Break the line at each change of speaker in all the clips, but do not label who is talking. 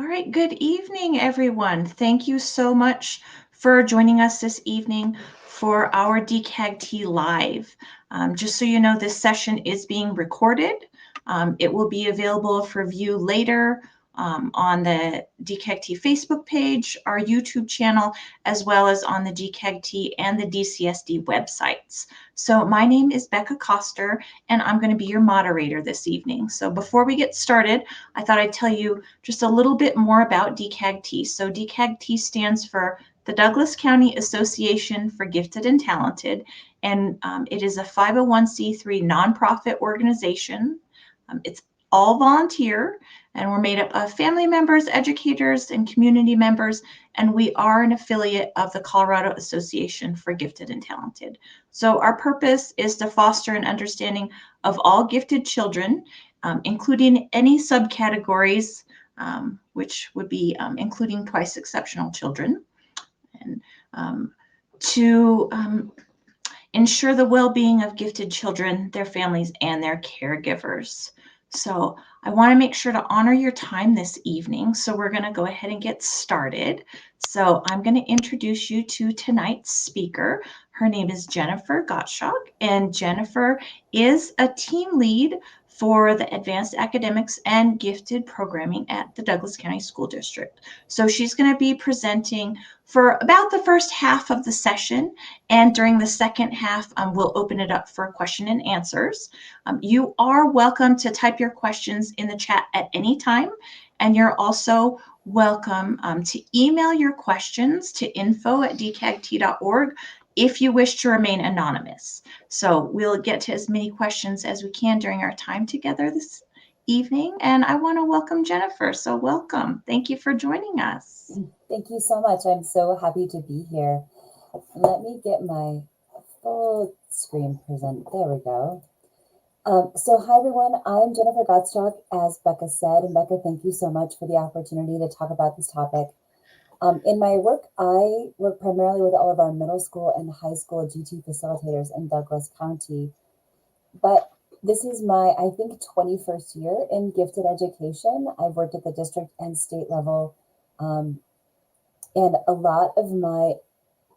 All right, good evening, everyone. Thank you so much for joining us this evening for our DCAGT Live. Just so you know, this session is being recorded. It will be available for view later on the DCAGT Facebook page, our YouTube channel, as well as on the DCAGT and the DCSD websites. So my name is Becca Koster, and I'm going to be your moderator this evening. So before we get started, I thought I'd tell you just a little bit more about DCAGT. So DCAGT stands for the Douglas County Association for Gifted and Talented, and it is a 501c3 nonprofit organization. It's all volunteer, and we're made up of family members, educators, and community members, and we are an affiliate of the Colorado Association for Gifted and Talented. So our purpose is to foster an understanding of all gifted children, including any subcategories, which would be including twice exceptional children, and to ensure the well-being of gifted children, their families, and their caregivers. So I want to make sure to honor your time this evening. So we're going to go ahead and get started. So I'm going to introduce you to tonight's speaker. Her name is Jennifer Gottschalk, and Jennifer is a team lead for the Advanced Academics and Gifted Programming at the Douglas County School District. So she's going to be presenting for about the first half of the session, and during the second half, we'll open it up for question and answers. You are welcome to type your questions in the chat at any time, and you're also welcome to email your questions to info@dcagt.org if you wish to remain anonymous. So we'll get to as many questions as we can during our time together this evening, and I want to welcome Jennifer. So welcome. Thank you for joining us.
Thank you so much. I'm so happy to be here. Let me get my full screen present. There we go. So hi everyone, I'm Jennifer Gottschalk, as Becca said, and Becca, thank you so much for the opportunity to talk about this topic. In my work, I work primarily with all of our middle school and high school GT facilitators in Douglas County, but this is my, I think, 21st year in gifted education. I've worked at the district and state level, and a lot of my,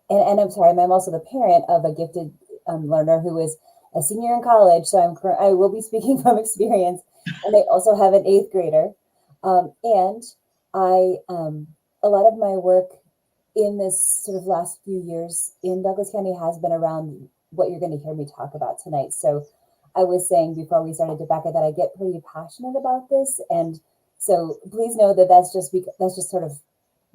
and I'm sorry, I'm also the parent of a gifted learner who is a senior in college, so I will be speaking from experience, and I also have an 8th grader, and a lot of my work in this sort of last few years in Douglas County has been around what you're going to hear me talk about tonight. So I was saying before we started, Rebecca, that I get pretty passionate about this, and so please know that that's just sort of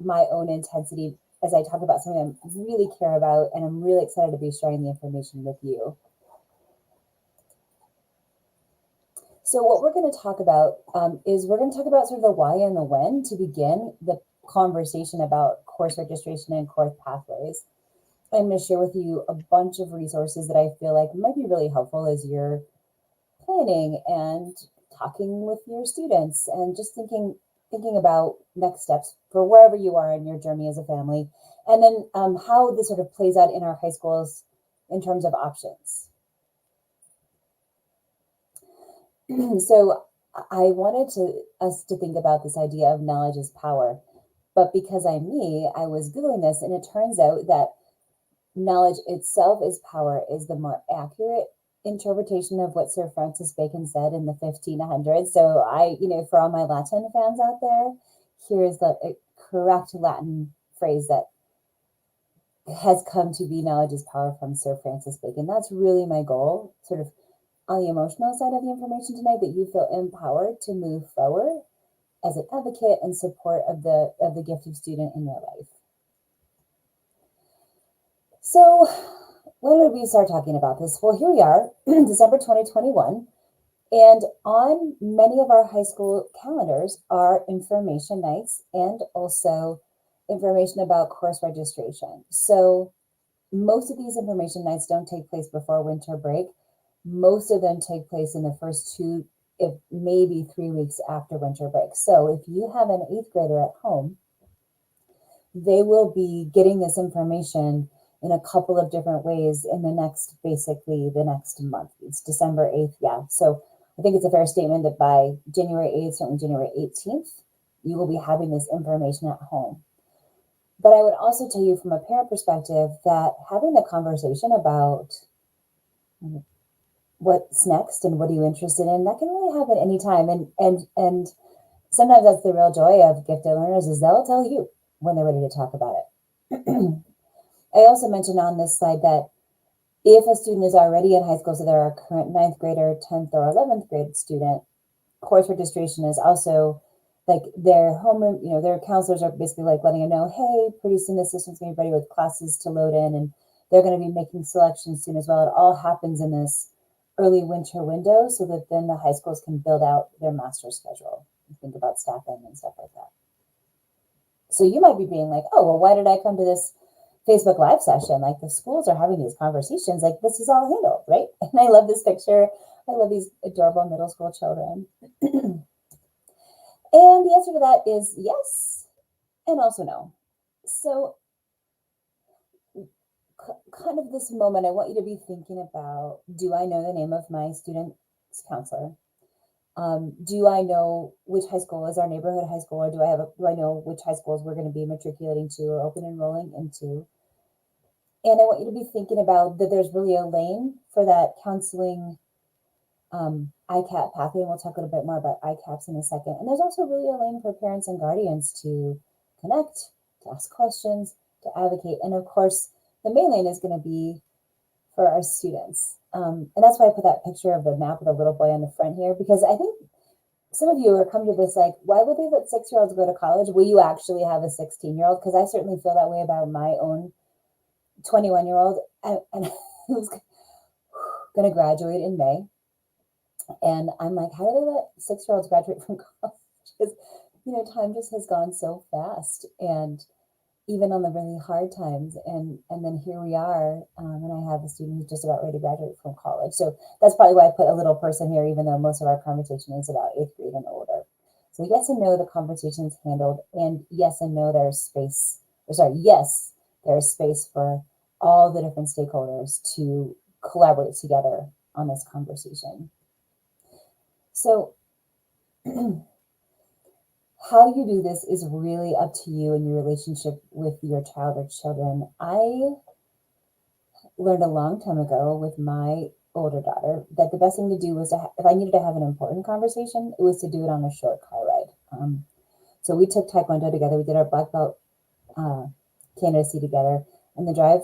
my own intensity as I talk about something I really care about, and I'm really excited to be sharing the information with you. So what we're going to talk about is we're going to talk about sort of the why and the when to begin the conversation about course registration and course pathways. I'm going to share with you a bunch of resources that I feel like might be really helpful as you're planning and talking with your students and just thinking about next steps for wherever you are in your journey as a family, and then how this sort of plays out in our high schools in terms of options. So I wanted us to think about this idea of knowledge is power, but because I'm me, I was Googling this, and it turns out that knowledge itself is power is the more accurate interpretation of what Sir Francis Bacon said in the 1500s. So for all my Latin fans out there, here's the correct Latin phrase that has come to be knowledge is power from Sir Francis Bacon. That's really my goal, sort of on the emotional side of the information tonight, that you feel empowered to move forward as an advocate and support of the gifted student in your life. So when would we start talking about this? Well, here we are, December 2021, and on many of our high school calendars are information nights and also information about course registration. So most of these information nights don't take place before winter break. Most of them take place in the first 2, if maybe 3 weeks after winter break. So if you have an 8th grader at home, they will be getting this information in a couple of different ways in the next month. It's December 8th, yeah. So I think it's a fair statement that by January 8th, certainly January 18th, you will be having this information at home. But I would also tell you from a parent perspective that having the conversation about what's next and what are you interested in, that can really happen anytime. And sometimes that's the real joy of gifted learners, is they'll tell you when they're ready to talk about it. I also mentioned on this slide that if a student is already in high school, so they're a current 9th grader, 10th or 11th grade student, course registration is also like their homeroom, their counselors are basically like letting them know, hey, pretty soon the system's going to be ready with classes to load in, and they're going to be making selections soon as well. It all happens in this early winter window so that then the high schools can build out their master schedule and think about staffing and stuff like that. So you might be being like, oh, well, why did I come to this Facebook Live session? Like, the schools are having these conversations, like this is all handled, right? And I love this picture. I love these adorable middle school children. And the answer to that is yes, and also no. So kind of this moment, I want you to be thinking about, do I know the name of my student's counselor? Do I know which high school is our neighborhood high school, or do I know which high schools we're going to be matriculating to or open enrolling into? And I want you to be thinking about that there's really a lane for that counseling ICAP pathway, and we'll talk a little bit more about ICAPs in a second. And there's also really a lane for parents and guardians to connect, to ask questions, to advocate. And of course, the main lane is going to be for our students. And that's why I put that picture of the map with a little boy on the front here, because I think some of you are coming to this like, why would they let 6-year-olds go to college? Will you actually have a 16-year-old? Because I certainly feel that way about my own 21-year-old, and who's going to graduate in May. And I'm like, how do they let 6-year-olds graduate from college? Because, time just has gone so fast, and even on the really hard times. And then here we are, and I have a student who's just about ready to graduate from college. So that's probably why I put a little person here, even though most of our conversation is about 8th grade and older. So yes and no, the conversation is handled. And yes and no, yes, there's space for all the different stakeholders to collaborate together on this conversation. So how you do this is really up to you and your relationship with your child or children. I learned a long time ago with my older daughter that the best thing to do was if I needed to have an important conversation, it was to do it on a short car ride. So we took Taekwondo together. We did our black belt candidacy together, and the drive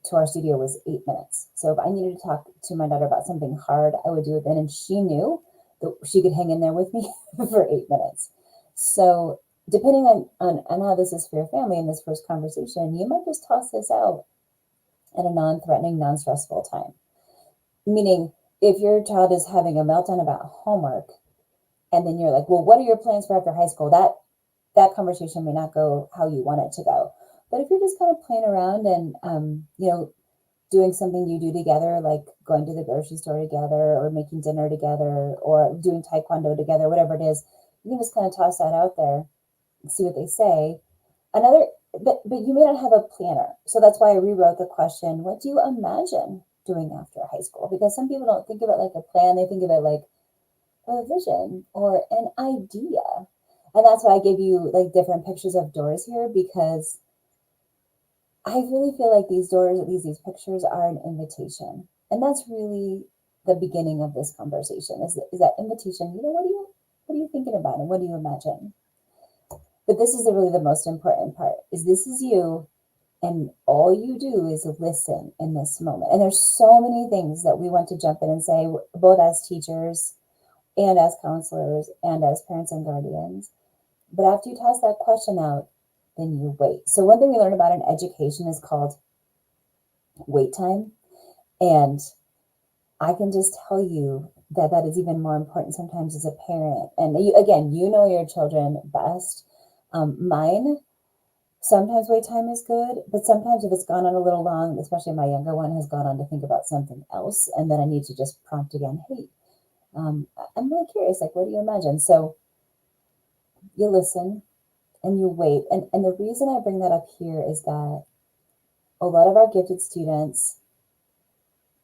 to our studio was 8 minutes. So if I needed to talk to my daughter about something hard, I would do it then, and she knew that she could hang in there with me for 8 minutes. So depending on how this is for your family in this first conversation, you might just toss this out at a non-threatening, non-stressful time. Meaning, if your child is having a meltdown about homework, and then you're like, well, what are your plans for after high school? That conversation may not go how you want it to go. But if you're just kind of playing around and, doing something you do together, like going to the grocery store together or making dinner together or doing Taekwondo together, whatever it is, you can just kind of toss that out there and see what they say. But you may not have a planner. So that's why I rewrote the question, what do you imagine doing after high school? Because some people don't think of it like a plan. They think of it like a vision or an idea. And that's why I give you like different pictures of doors here, because I really feel like these doors, these pictures are an invitation. And that's really the beginning of this conversation is that invitation. What are you thinking about and what do you imagine? But this is really the most important part, is this is you, and all you do is listen in this moment. And there's so many things that we want to jump in and say, both as teachers and as counselors and as parents and guardians. But after you toss that question out, then you wait. So one thing we learn about in education is called wait time. And I can just tell you that is even more important sometimes as a parent. And you know your children best. Mine, sometimes wait time is good, but sometimes if it's gone on a little long, especially my younger one has gone on to think about something else, and then I need to just prompt again, hey, I'm really curious, like, what do you imagine? So you listen and you wait. And the reason I bring that up here is that a lot of our gifted students,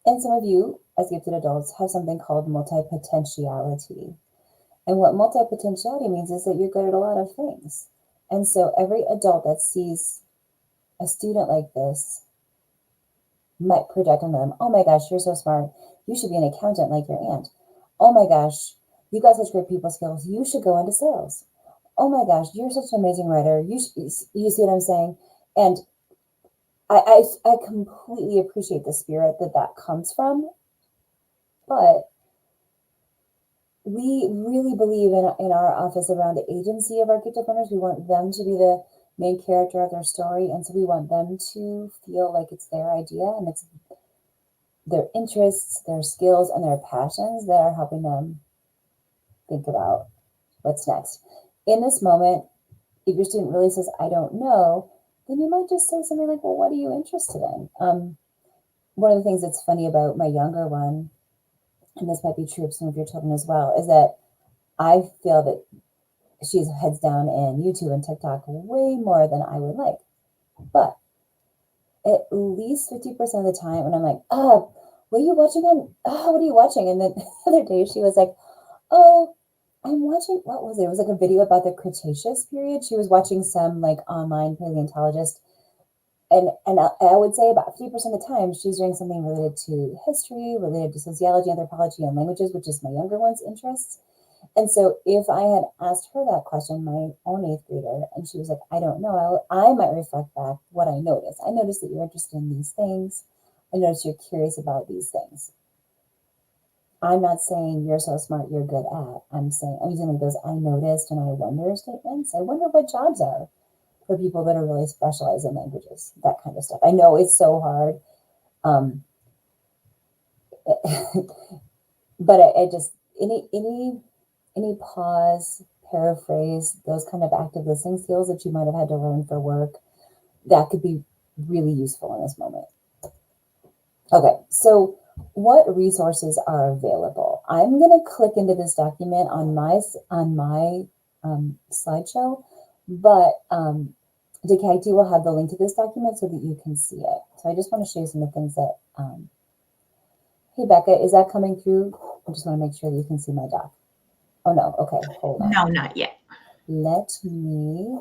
and some of you as gifted adults, have something called multi-potentiality. And what multi-potentiality means is that you're good at a lot of things. And so every adult that sees a student like this might project on them, oh my gosh, you're so smart. You should be an accountant like your aunt. Oh my gosh, you got such great people skills. You should go into sales. Oh my gosh, you're such an amazing writer. You see what I'm saying? And I completely appreciate the spirit that comes from, but we really believe in our office around the agency of our gift owners. We want them to be the main character of their story, and so we want them to feel like it's their idea and it's their interests, their skills, and their passions that are helping them think about what's next. In this moment, if your student really says, I don't know, then you might just say something like, well, what are you interested in? One of the things that's funny about my younger one, and this might be true of some of your children as well, is that I feel that she's heads down in YouTube and TikTok way more than I would like. But at least 50% of the time, when I'm like, what are you watching on? What are you watching? And then the other day she was like, oh, I'm watching, what was it? It was like a video about the Cretaceous period. She was watching some like online paleontologist. And I would say about 50% of the time, she's doing something related to history, related to sociology, anthropology, and languages, which is my younger one's interests. And so if I had asked her that question, my own 8th grader, and she was like, I don't know, I might reflect back what I noticed. I noticed that you're interested in these things. I noticed you're curious about these things. I'm not saying you're so smart, you're good at. I'm using like those I noticed and I wonder statements. I wonder what jobs are for people that are really specialized in languages, that kind of stuff. I know it's so hard. But I just, any pause, paraphrase, those kind of active listening skills that you might have had to learn for work, that could be really useful in this moment. Okay, so what resources are available? I'm going to click into this document on my slideshow, but DCAGT will have the link to this document so that you can see it. So I just want to show you some of the things that, hey Becca, is that coming through? I just want to make sure that you can see my doc. Oh no, okay, hold on.
No, not yet.
Let me,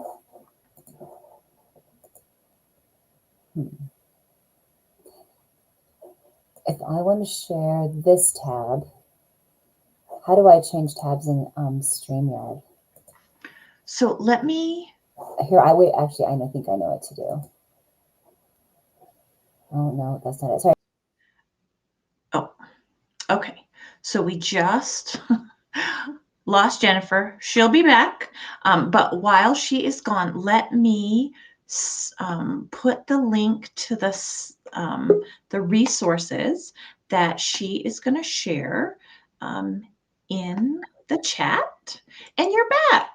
if I want to share this tab, how do I change tabs in StreamYard?
So let me.
Here, I think I know what to do. Oh no, that's not it. Sorry.
Oh, okay. So we just lost Jennifer. She'll be back. But while she is gone, let me put the link to the resources that she is going to share in the chat. And you're back.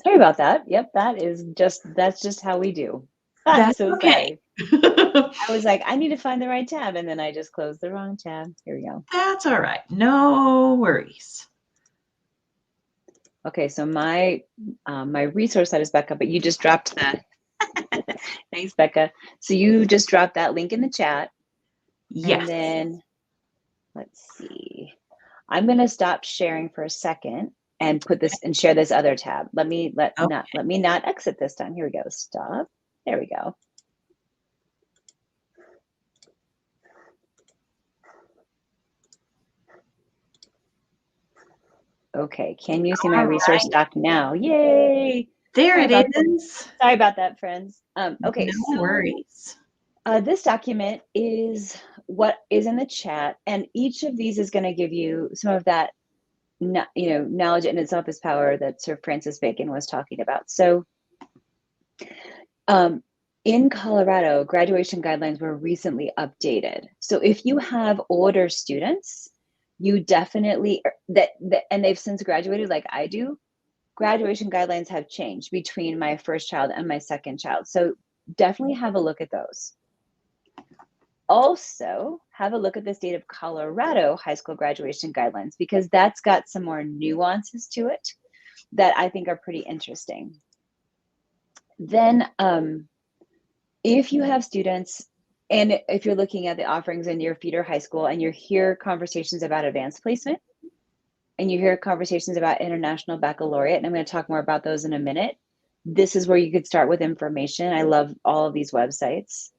Sorry about that. Yep, that's just how we do. I'm so
okay.
sorry. I was like, I need to find the right tab, and then I just closed the wrong tab. Here we go.
That's all right. No worries.
Okay, so my resource site is Becca, but you just dropped the thanks, Becca. So you just dropped that link in the chat.
Yes.
And then let's see. I'm gonna stop sharing for a second and put this and share this other tab. Let me not exit this time. Here we go. Stop. There we go. Okay, can you see my resource doc now? Yay!
There it is.
Sorry about that, friends. Okay,
no worries.
This document is what is in the chat, and each of these is going to give you some of that, knowledge in itself is power that Sir Francis Bacon was talking about. So, in Colorado, graduation guidelines were recently updated. So if you have older students, you definitely and they've since graduated like I do, graduation guidelines have changed between my first child and my second child. So definitely have a look at those. Also, have a look at the state of Colorado high school graduation guidelines, because that's got some more nuances to it that I think are pretty interesting. Then, if you have students, and if you're looking at the offerings in your feeder high school and you hear conversations about advanced placement, and you hear conversations about International Baccalaureate, and I'm going to talk more about those in a minute, this is where you could start with information. I love all of these websites.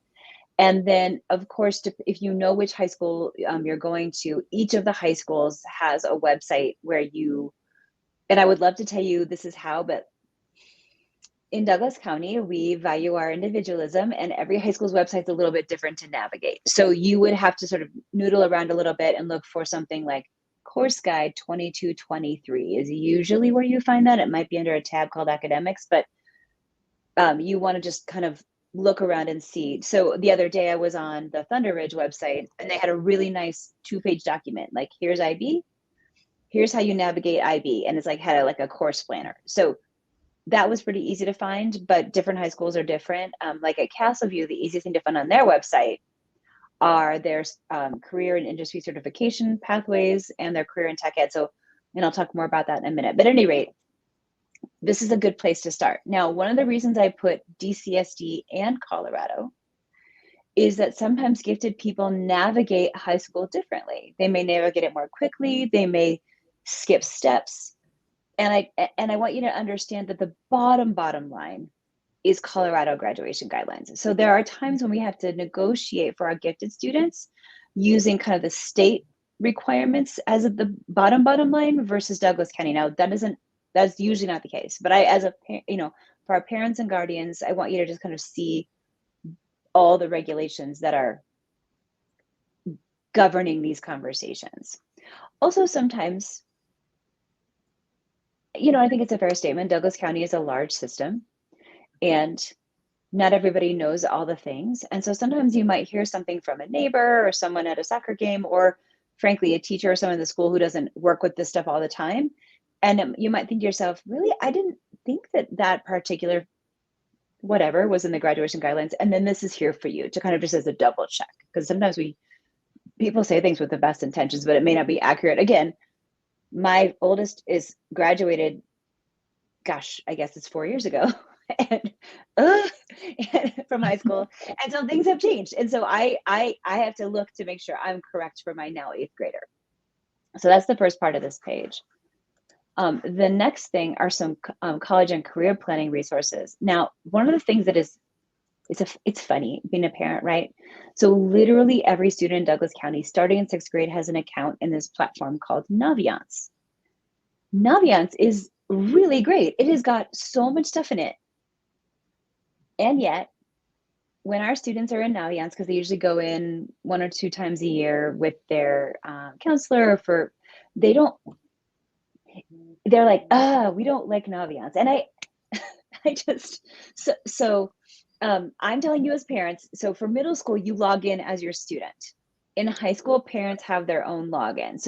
And then, of course, if you know which high school you're going to, each of the high schools has a website where you, and I would love to tell you this is how, but in Douglas County, we value our individualism, and every high school's website is a little bit different to navigate. So you would have to sort of noodle around a little bit and look for something like Course Guide 2223 is usually where you find that. It might be under a tab called Academics, but you want to just kind of look around and see. So the other day I was on the Thunder Ridge website, and they had a really nice 2-page document. Like, here's IB, here's how you navigate IB, and it's like had a course planner. So that was pretty easy to find, but different high schools are different. Like at Castleview, the easiest thing to find on their website are their career and industry certification pathways and their career and tech ed. So, and I'll talk more about that in a minute. But at any rate, this is a good place to start. Now, one of the reasons I put DCSD and Colorado is that sometimes gifted people navigate high school differently. They may navigate it more quickly. They may skip steps. And I want you to understand that the bottom line is Colorado graduation guidelines. So there are times when we have to negotiate for our gifted students using kind of the state requirements as of the bottom line versus Douglas County. Now that's usually not the case, but for our parents and guardians, I want you to just kind of see all the regulations that are governing these conversations. Also, sometimes, I think it's a fair statement. Douglas County is a large system, and not everybody knows all the things. And so sometimes you might hear something from a neighbor or someone at a soccer game, or frankly, a teacher or someone in the school who doesn't work with this stuff all the time. And you might think to yourself, really, I didn't think that particular whatever was in the graduation guidelines. And then this is here for you to kind of just as a double check, because sometimes people say things with the best intentions, but it may not be accurate. Again, my oldest is graduated, gosh, I guess it's 4 years ago, and from high school. And so things have changed. And so I have to look to make sure I'm correct for my now 8th grader. So that's the first part of this page. The next thing are some college and career planning resources. Now, one of the things that it's funny being a parent, right? So literally every student in Douglas County starting in 6th grade has an account in this platform called Naviance. Naviance is really great. It has got so much stuff in it. And yet, when our students are in Naviance, because they usually go in 1 or 2 times a year with their counselor, they're like, we don't like Naviance. And I'm telling you as parents, so for middle school, you log in as your student. In high school, parents have their own login.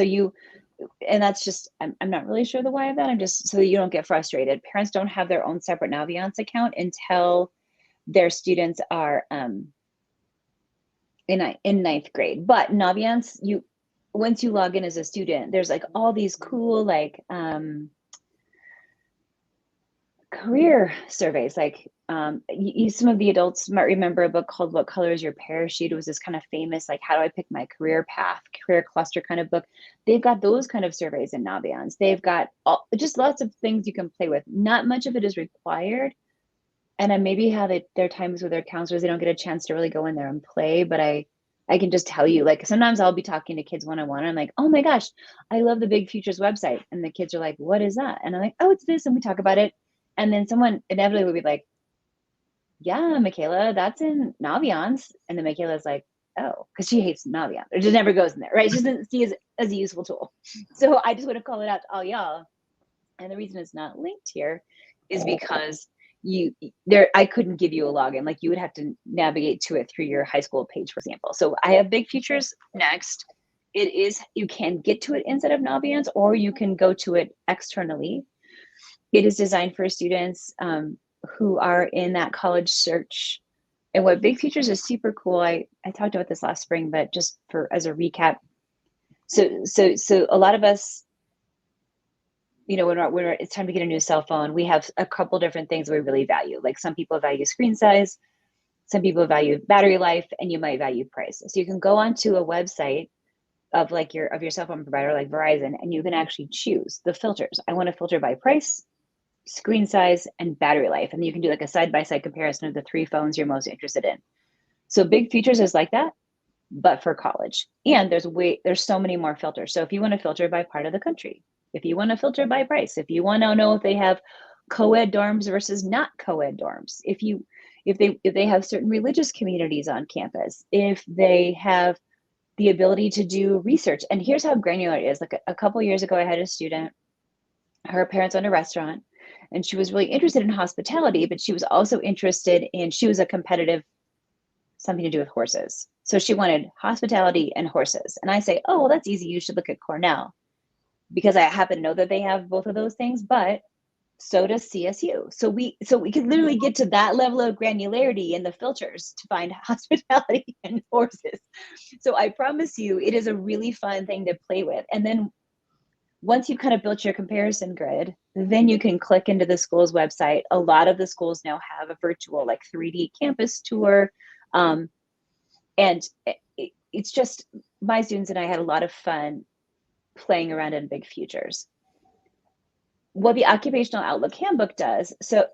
And that's just, I'm not really sure the why of that. I'm just, so that you don't get frustrated. Parents don't have their own separate Naviance account until their students are in 9th grade. But Naviance, once you log in as a student, there's like all these cool, like, career surveys. Like some of the adults might remember a book called What Color is Your Parachute? It was this kind of famous, like, how do I pick my career path, career cluster kind of book. They've got those kind of surveys in Naviance. They've got just lots of things you can play with. Not much of it is required. And then maybe there are times with their counselors, they don't get a chance to really go in there and play, but I can just tell you, like, sometimes I'll be talking to kids one-on-one and I'm like, oh my gosh, I love the Big Futures website. And the kids are like, what is that? And I'm like, oh, it's this. And we talk about it. And then someone inevitably would be like, yeah, Michaela, that's in Naviance. And then Michaela's like, oh, because she hates Naviance. It just never goes in there, right? She doesn't see it as a useful tool. So I just want to call it out to all y'all. And the reason it's not linked here is because I couldn't give you a login. Like, you would have to navigate to it through your high school page, for example. So I have Big Futures next. You can get to it inside of Naviance, or you can go to it externally. It is designed for students who are in that college search. And what Big Futures is super cool. I talked about this last spring, but just as a recap. So a lot of us, when it's time to get a new cell phone, we have a couple different things we really value. Like, some people value screen size, some people value battery life, and you might value price. So you can go onto a website of like your cell phone provider, like Verizon, and you can actually choose the filters. I want to filter by price, screen size, and battery life. And you can do like a side-by-side comparison of the 3 phones you're most interested in. So Big Features is like that, but for college. And there's so many more filters. So if you want to filter by part of the country, if you want to filter by price, if you want to know if they have co-ed dorms versus not co-ed dorms, if they have certain religious communities on campus, if they have the ability to do research. And here's how granular it is. Like a couple years ago, I had a student, her parents owned a restaurant, and she was really interested in hospitality, but she was also interested in, she was a competitive, something to do with horses. So she wanted hospitality and horses. And I say, oh, well, that's easy. You should look at Cornell, because I happen to know that they have both of those things, but so does CSU. So we can literally get to that level of granularity in the filters to find hospitality and horses. So I promise you, it is a really fun thing to play with. And then once you've kind of built your comparison grid, then you can click into the school's website. A lot of the schools now have a virtual like 3D campus tour. And it's just, my students and I had a lot of fun playing around in Big Futures. What the Occupational Outlook Handbook does, so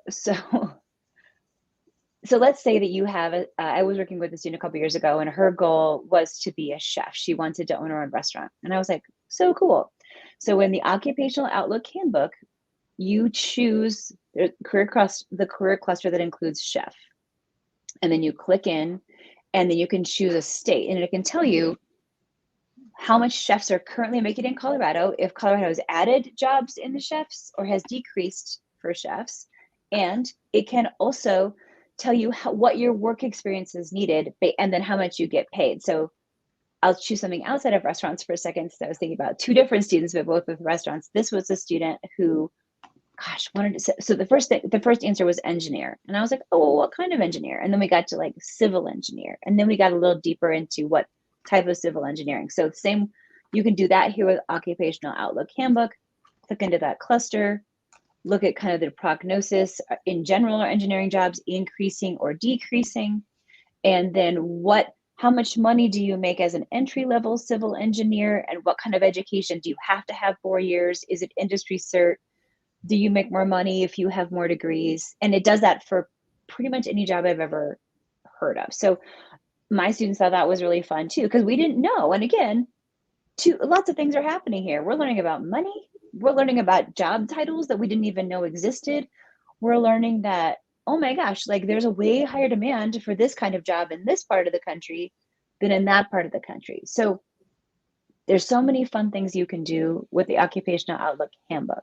let's say that you have I was working with a student a couple years ago, and her goal was to be a chef. She wanted to own her own restaurant. And I was like, so cool. So in the Occupational Outlook Handbook, you choose the career cluster that includes chef. And then you click in, and then you can choose a state, and it can tell you how much chefs are currently making in Colorado, if Colorado has added jobs in the chefs or has decreased for chefs. And it can also tell you what your work experience is needed, and then how much you get paid. So I'll choose something outside of restaurants for a second. So I was thinking about 2 different students, but both with restaurants. This was a student who, wanted to say, so the first answer was engineer. And I was like, oh, well, what kind of engineer? And then we got to like civil engineer. And then we got a little deeper into what type of civil engineering. So same, you can do that here with Occupational Outlook Handbook. Click into that cluster, look at kind of the prognosis. In general, are engineering jobs increasing or decreasing? And then how much money do you make as an entry-level civil engineer? And what kind of education do you have to have 4 years? Is it industry cert? Do you make more money if you have more degrees? And it does that for pretty much any job I've ever heard of. So my students thought that was really fun too, because we didn't know. And again, lots of things are happening here. We're learning about money. We're learning about job titles that we didn't even know existed. We're learning that, oh my gosh, like there's a way higher demand for this kind of job in this part of the country than in that part of the country. So there's so many fun things you can do with the Occupational Outlook Handbook.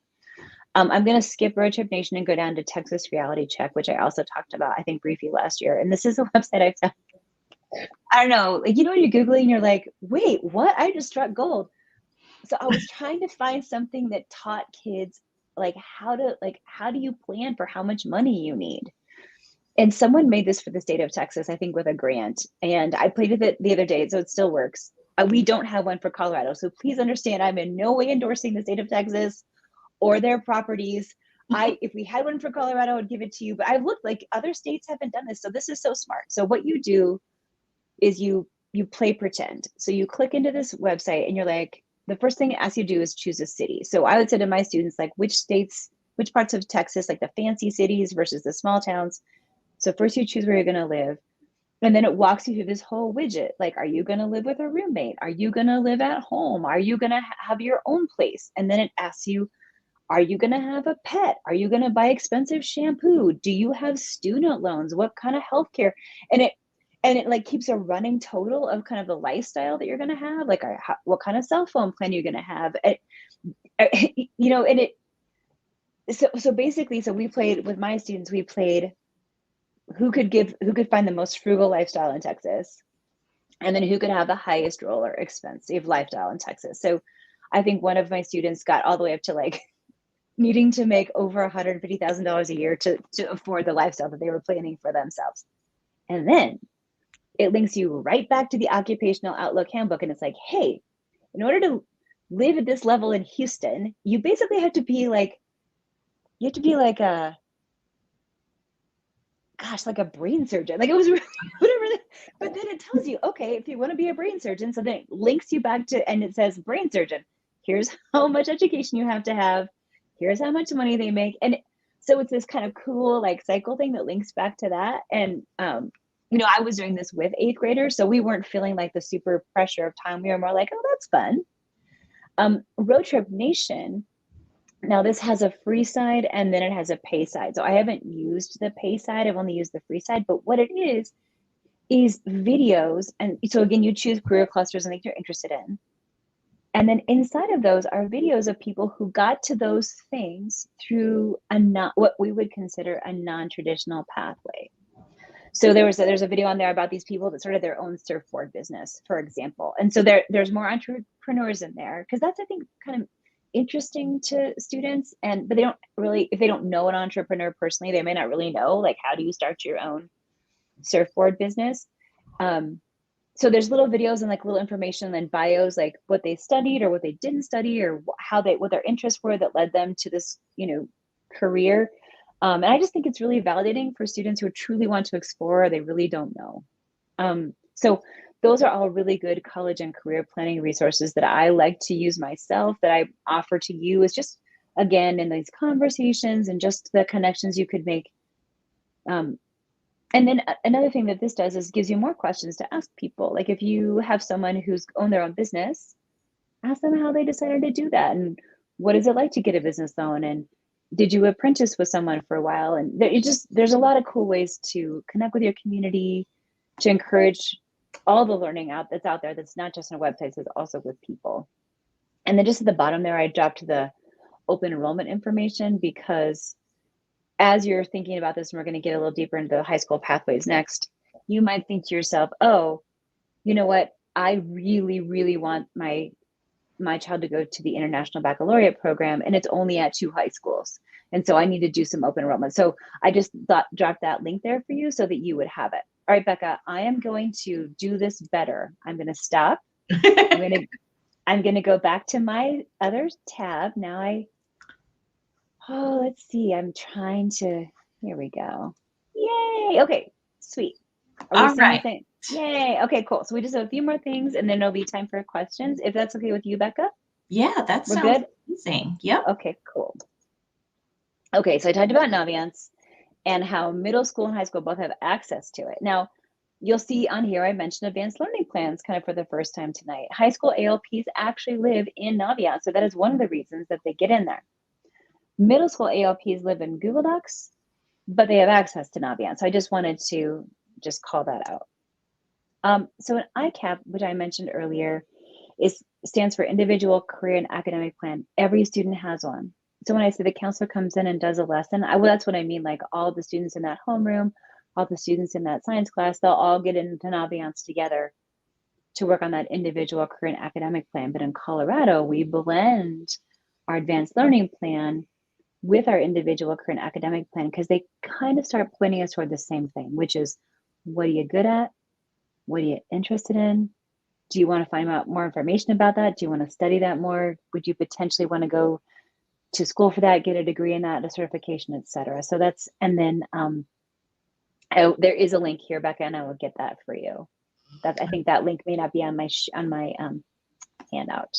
I'm going to skip Road Trip Nation and go down to Texas Reality Check, which I also talked about, I think, briefly last year. And this is a website I found. I don't know, like, you know, you're Googling and you're like, wait, what? I just struck gold. So I was trying to find something that taught kids like how do you plan for how much money you need? And someone made this for the state of Texas, I think with a grant. And I played with it the other day, so it still works. We don't have one for Colorado. So please understand, I'm in no way endorsing the state of Texas or their properties. If we had one for Colorado, I would give it to you. But I've looked, like other states haven't done this. So this is so smart. So what you do is you play pretend. So you click into this website and you're like, the first thing it asks you to do is choose a city. So I would say to my students, like, which parts of Texas, like the fancy cities versus the small towns. So first you choose where you're going to live. And then it walks you through this whole widget. Like, are you going to live with a roommate? Are you going to live at home? Are you going to have your own place? And then it asks you, are you going to have a pet? Are you going to buy expensive shampoo? Do you have student loans? What kind of healthcare? And it like keeps a running total of kind of the lifestyle that you're going to have. Like, what kind of cell phone plan you're going to have? You know, and so basically, so we played with my students, we played who could find the most frugal lifestyle in Texas, and then who could have the highest roller expensive lifestyle in Texas. So I think one of my students got all the way up to like needing to make over $150,000 a year to afford the lifestyle that they were planning for themselves. And then it links you right back to the Occupational Outlook Handbook. And it's like, hey, in order to live at this level in Houston, you basically have to be like a brain surgeon. Like, it was really, whatever But then it tells you, okay, if you want to be a brain surgeon, so then it links you back to, and it says brain surgeon, here's how much education you have to have, here's how much money they make. And so it's this kind of cool like cycle thing that links back to that. And you know, I was doing this with 8th graders, so we weren't feeling like the super pressure of time. We were more like, oh, that's fun. Road Trip Nation, now this has a free side and then it has a pay side. So I haven't used the pay side, I've only used the free side, but what it is videos. And so again, you choose career clusters and things you're interested in. And then inside of those are videos of people who got to those things through what we would consider a non-traditional pathway. So there's a video on there about these people that started their own surfboard business, for example. And so there's more entrepreneurs in there, because that's, I think, kind of interesting to students. But they don't really, if they don't know an entrepreneur personally, they may not really know, like, how do you start your own surfboard business? So there's little videos and like little information and bios, like what they studied or what they didn't study, or what their interests were that led them to this, you know, career. And I just think it's really validating for students who truly want to explore, they really don't know. So those are all really good college and career planning resources that I like to use myself, that I offer to you, is just, again, in these conversations and just the connections you could make. And then another thing that this does is gives you more questions to ask people. Like if you have someone who's owned their own business, ask them how they decided to do that. And what is it like to get a business loan? And did you apprentice with someone for a while? And there's a lot of cool ways to connect with your community, to encourage all the learning that's out there, that's not just on websites, it's also with people. And then just at the bottom there, I dropped the open enrollment information, because as you're thinking about this, and we're going to get a little deeper into the high school pathways next, you might think to yourself, oh, you know what? I really, really want my child to go to the International Baccalaureate program, and it's only at 2 high schools. And so I need to do some open enrollment. So I just dropped that link there for you so that you would have it. All right, Becca, I am going to do this better. I'm going to stop. I'm going to go back to my other tab. Now let's see. I'm trying to, here we go. Yay. Okay, sweet.
All right.
Yay. Okay, cool. So we just have a few more things and then there'll be time for questions, if that's okay with you, Becca.
Yeah, that sounds good. Amazing. Yep.
Okay, cool. Okay, so I talked about Naviance and how middle school and high school both have access to it. Now, you'll see on here, I mentioned advanced learning plans kind of for the first time tonight. High school ALPs actually live in Naviance, so that is one of the reasons that they get in there. Middle school ALPs live in Google Docs, but they have access to Naviance. So I just wanted to just call that out. So an ICAP, which I mentioned earlier, stands for Individual Career and Academic Plan. Every student has one. So when I say the counselor comes in and does a lesson, that's what I mean, like all the students in that homeroom, all the students in that science class, they'll all get into Naviance together to work on that individual career and academic plan. But in Colorado, we blend our advanced learning plan with our individual career and academic plan, because they kind of start pointing us toward the same thing, which is, what are you good at? What are you interested in? Do you want to find out more information about that? Do you want to study that more? Would you potentially want to go to school for that, get a degree in that, a certification, etc.? So that's, and then there is a link here, Becca, and I will get that for you. I think that link may not be on my handout.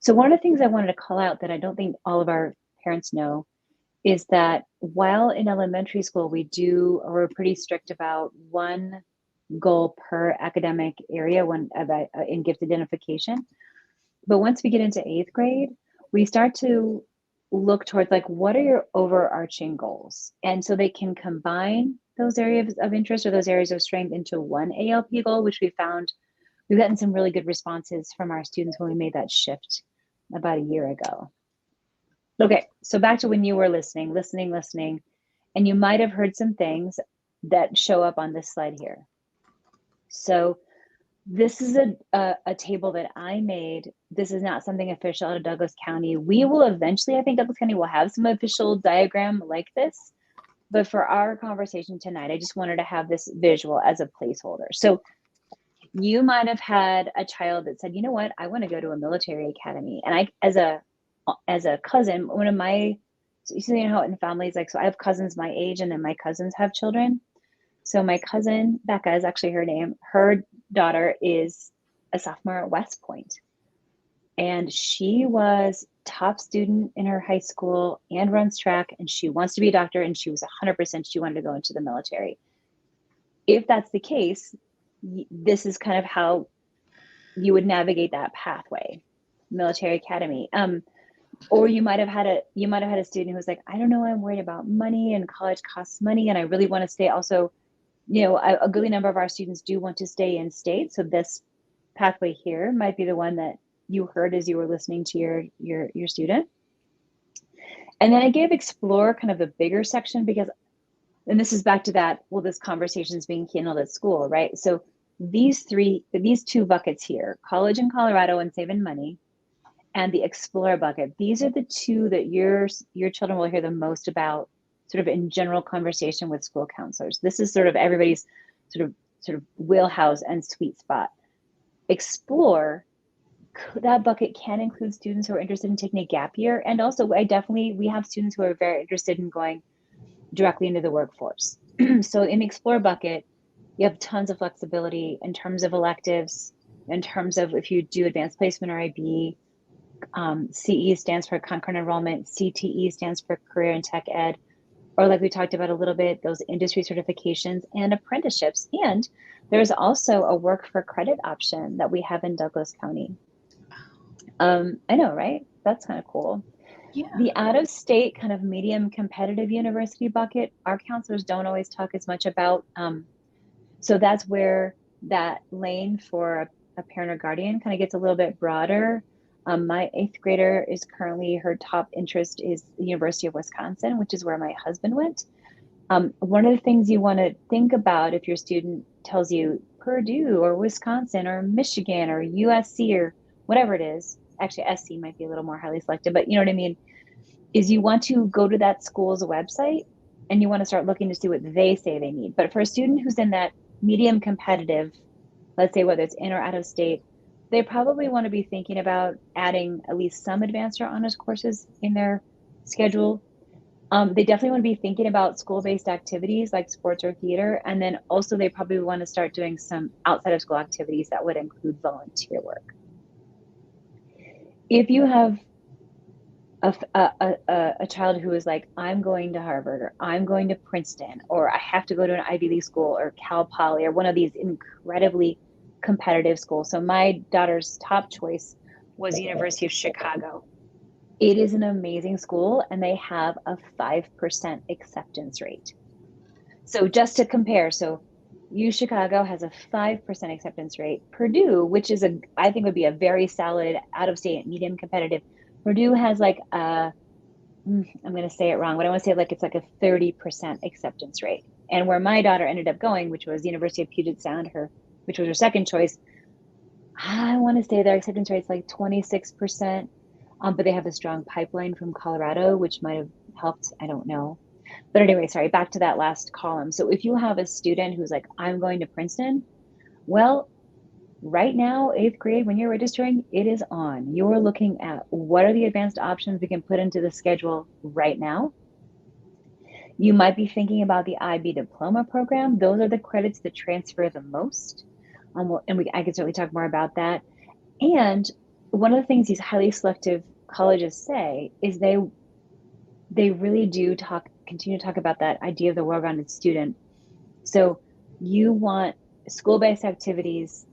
So one of the things I wanted to call out that I don't think all of our parents know is that while in elementary school we're pretty strict about one goal per academic area in gift identification, but once we get into 8th grade, we start to look towards, like, what are your overarching goals? And so they can combine those areas of interest or those areas of strength into one ALP goal, which we've gotten some really good responses from our students when we made that shift about a year ago. Okay, so back to when you were listening, and you might have heard some things that show up on this slide here. So this is a table that I made. This is not something official out of Douglas County. We will eventually, I think Douglas County will have some official diagram like this, but for our conversation tonight, I just wanted to have this visual as a placeholder. So you might have had a child that said, you know what, I want to go to a military academy. And I, as a cousin, one of my, so you know how in families, like, so I have cousins my age and then my cousins have children. So my cousin, Becca is actually her name. Her daughter is a sophomore at West Point. And she was top student in her high school and runs track, and she wants to be a doctor, and she was 100% she wanted to go into the military. If that's the case, this is kind of how you would navigate that pathway, military academy. Or you might have had a student who was like, I don't know, I'm worried about money, and college costs money, and I really want to stay. Also, a goodly number of our students do want to stay in state, so this pathway here might be the one that you heard as you were listening to your student. And then I gave explore kind of the bigger section because, and this is back to that, well, this conversation is being handled at school, right? So these two buckets here, college in Colorado and saving money, and the explore bucket, these are the two that your children will hear the most about sort of in general conversation with school counselors. This is sort of everybody's sort of wheelhouse and sweet spot. Explore, that bucket can include students who are interested in taking a gap year. And also we have students who are very interested in going directly into the workforce. So in the explore bucket, you have tons of flexibility in terms of electives, in terms of if you do advanced placement or IB. CE stands for concurrent enrollment, CTE stands for career and tech ed, or like we talked about a little bit, those industry certifications and apprenticeships. And there's also a work for credit option that we have in Douglas County. I know, right? That's kind of cool.
Yeah.
The out-of-state kind of medium competitive university bucket, our counselors don't always talk as much about. So that's where that lane for a parent or guardian kind of gets a little bit broader. My 8th grader is currently, her top interest is the University of Wisconsin, which is where my husband went. One of the things you want to think about if your student tells you Purdue or Wisconsin or Michigan or USC or whatever it is, actually SC might be a little more highly selected, but you know what I mean, is you want to go to that school's website and you want to start looking to see what they say they need. But for a student who's in that medium competitive, let's say whether it's in or out of state, they probably want to be thinking about adding at least some advanced or honors courses in their schedule. They definitely want to be thinking about school-based activities like sports or theater. And then also they probably want to start doing some outside of school activities that would include volunteer work. If you have a child who is like, I'm going to Harvard, or I'm going to Princeton, or I have to go to an Ivy League school, or Cal Poly, or one of these incredibly competitive schools. So my daughter's top choice was the University of Chicago. It is an amazing school, and they have a 5% acceptance rate. So just to compare, so U Chicago has a 5% acceptance rate. Purdue, which is I think would be a very solid out-of-state medium competitive, Purdue has like I'm going to say it wrong, but I want to say like it's like a 30% acceptance rate. And where my daughter ended up going, which was the University of Puget Sound, which was her second choice, I want to say their acceptance rate is like 26%, but they have a strong pipeline from Colorado, which might have helped. I don't know. But anyway, sorry, back to that last column. So if you have a student who's like, I'm going to Princeton, well, right now, 8th grade, when you're registering, it is on. You're looking at what are the advanced options we can put into the schedule right now. You might be thinking about the IB diploma program. Those are the credits that transfer the most. I can certainly talk more about that. And one of the things these highly selective colleges say is they really do continue to talk about that idea of the well-rounded student. So you want school-based activities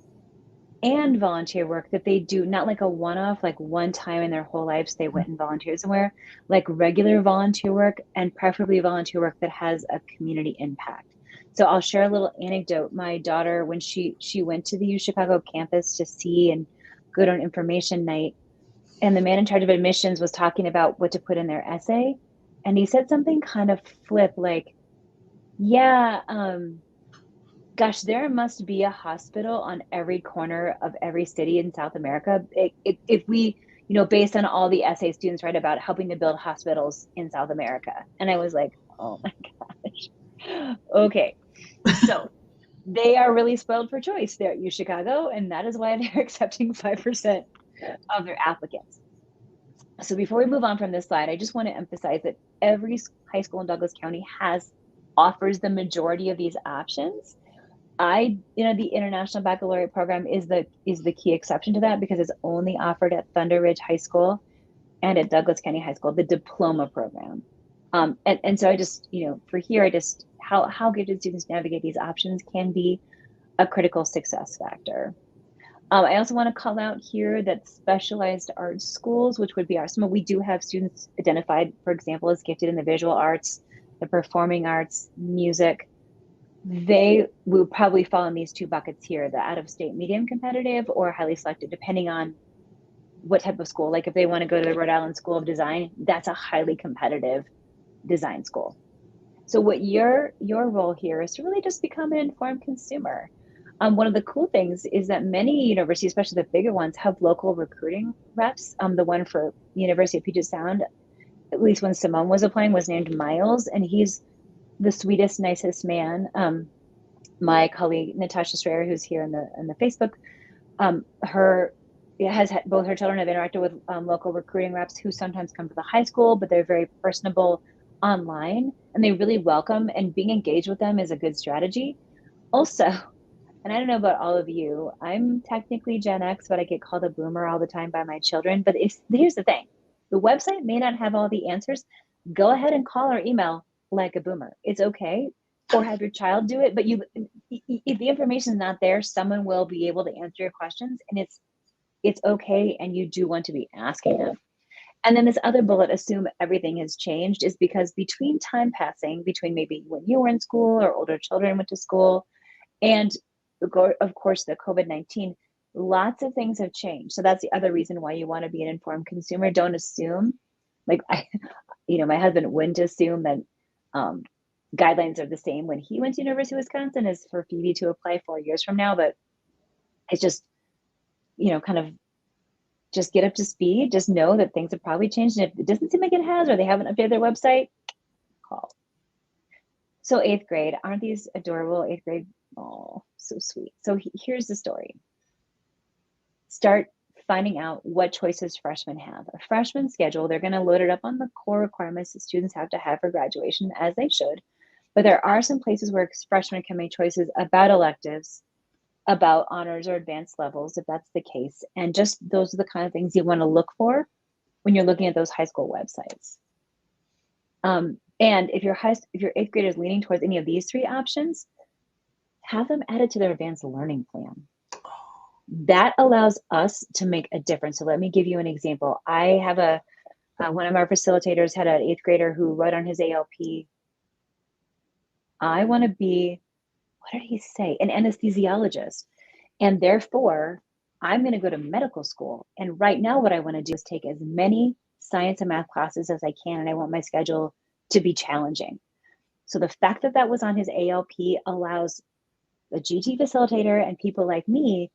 and volunteer work that they do, not like a one-off, like one time in their whole lives they went and volunteered somewhere, like regular volunteer work, and preferably volunteer work that has a community impact. So I'll share a little anecdote. My daughter, when she went to the U Chicago campus to see and go to an information night, and the man in charge of admissions was talking about what to put in their essay, and he said something kind of flip like, yeah, gosh, there must be a hospital on every corner of every city in South America. If we, based on all the essay students write about helping to build hospitals in South America. And I was like, oh my gosh. Okay. So they are really spoiled for choice there at U Chicago. And that is why they're accepting 5% of their applicants. So before we move on from this slide, I just want to emphasize that every high school in Douglas County has offers the majority of these options. The International Baccalaureate program is the key exception to that, because it's only offered at Thunder Ridge High School and at Douglas County High School, the diploma program. And so I just, for here, how gifted students navigate these options can be a critical success factor. I also want to call out here that specialized arts schools, which would be we do have students identified, for example, as gifted in the visual arts, the performing arts, music. They will probably fall in these two buckets here, the out-of-state medium competitive or highly selected, depending on what type of school. Like if they want to go to the Rhode Island School of Design, that's a highly competitive design school. So what your role here is to really just become an informed consumer. One of the cool things is that many universities, especially the bigger ones, have local recruiting reps. The one for University of Puget Sound, at least when Simone was applying, was named Miles, and he's the sweetest, nicest man. My colleague Natasha Strayer, who's here in the Facebook, both her children have interacted with local recruiting reps who sometimes come to the high school, but they're very personable online and they really welcome, and being engaged with them is a good strategy. Also, and I don't know about all of you, I'm technically Gen X, but I get called a boomer all the time by my children. But here's the thing, the website may not have all the answers. Go ahead and call or email like a boomer. It's okay. Or have your child do it. But if the information is not there, someone will be able to answer your questions, and it's okay, and you do want to be asking them. And then this other bullet, assume everything has changed, is because between time passing, between maybe when you were in school or older children went to school, and of course the COVID-19, lots of things have changed. So that's the other reason why you want to be an informed consumer. Don't assume, like my husband wouldn't assume that guidelines are the same when he went to University of Wisconsin as for Phoebe to apply 4 years from now. But it's just, kind of just get up to speed. Just know that things have probably changed. And if it doesn't seem like it has, or they haven't updated their website, call. So 8th grade, aren't these adorable? 8th grade, oh, so sweet. So here's the story. Start finding out what choices freshmen have. A freshman schedule, they're going to load it up on the core requirements that students have to have for graduation, as they should. But there are some places where freshmen can make choices about electives, about honors or advanced levels, if that's the case. And just those are the kind of things you want to look for when you're looking at those high school websites. And if your 8th grade is leaning towards any of these 3 options, have them added to their advanced learning plan. That allows us to make a difference. So let me give you an example. I have one of our facilitators had an 8th grader who wrote on his ALP, I want to be, what did he say? An anesthesiologist. And therefore, I'm going to go to medical school. And right now, what I want to do is take as many science and math classes as I can. And I want my schedule to be challenging. So the fact that that was on his ALP allows a GT facilitator and people like me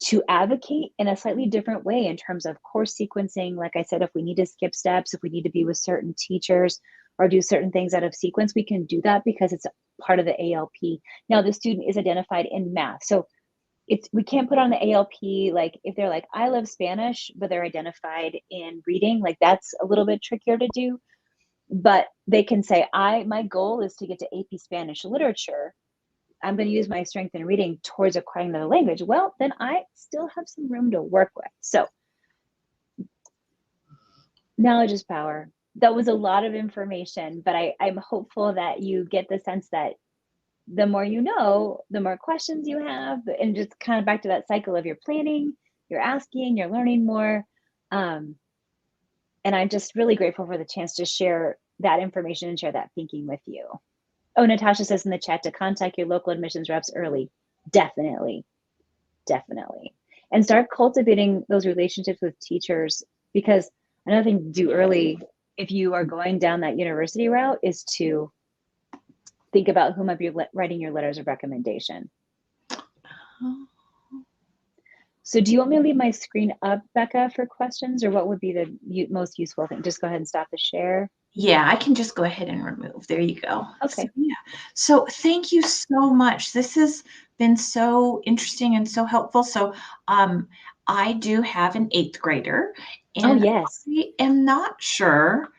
to advocate in a slightly different way in terms of course sequencing. Like I said, if we need to skip steps, if we need to be with certain teachers or do certain things out of sequence, we can do that because it's part of the ALP. Now the student is identified in math. So we can't put on the ALP, like if they're like, I love Spanish, but they're identified in reading, like that's a little bit trickier to do. But they can say, my goal is to get to AP Spanish literature. I'm going to use my strength in reading towards acquiring another language. Well, then I still have some room to work with. So knowledge is power. That was a lot of information, but I'm hopeful that you get the sense that the more you know, the more questions you have, and just kind of back to that cycle of you're planning, you're asking, you're learning more. And I'm just really grateful for the chance to share that information and share that thinking with you. Oh, Natasha says in the chat to contact your local admissions reps early. Definitely. And start cultivating those relationships with teachers, because another thing to do early, if you are going down that university route, is to think about who might be writing your letters of recommendation. So do you want me to leave my screen up, Becca, for questions, or what would be the most useful thing? Just go ahead and stop the share.
Yeah, I can just go ahead and remove. There you go.
Okay.
So, yeah. So thank you so much. This has been so interesting and so helpful. So I do have an 8th grader. And
oh, yes.
I am not sure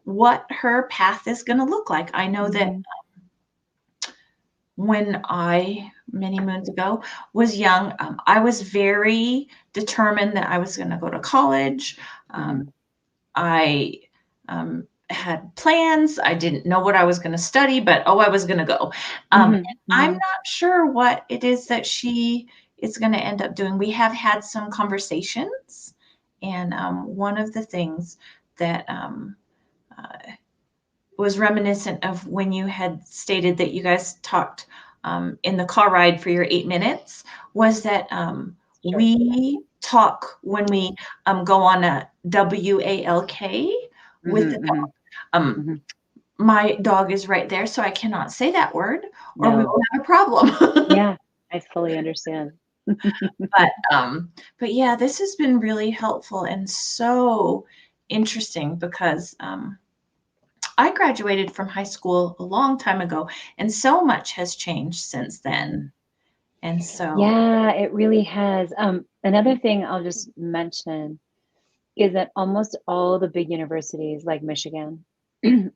what her path is going to look like. I know that when I, many moons ago, was young, I was very determined that I was going to go to college. I had plans. I didn't know what I was going to study, but I was going to go. I'm not sure what it is that she is going to end up doing. We have had some conversations, and one of the things that was reminiscent of when you had stated that you guys talked in the car ride for your 8 minutes was that we talk when we go on a WALK with the dog. My dog is right there, so I cannot say that word or we will have a problem.
Yeah, I fully understand.
But yeah, this has been really helpful and so interesting because I graduated from high school a long time ago, and so much has changed since then. And so,
yeah, it really has. Another thing I'll just mention is that almost all the big universities like Michigan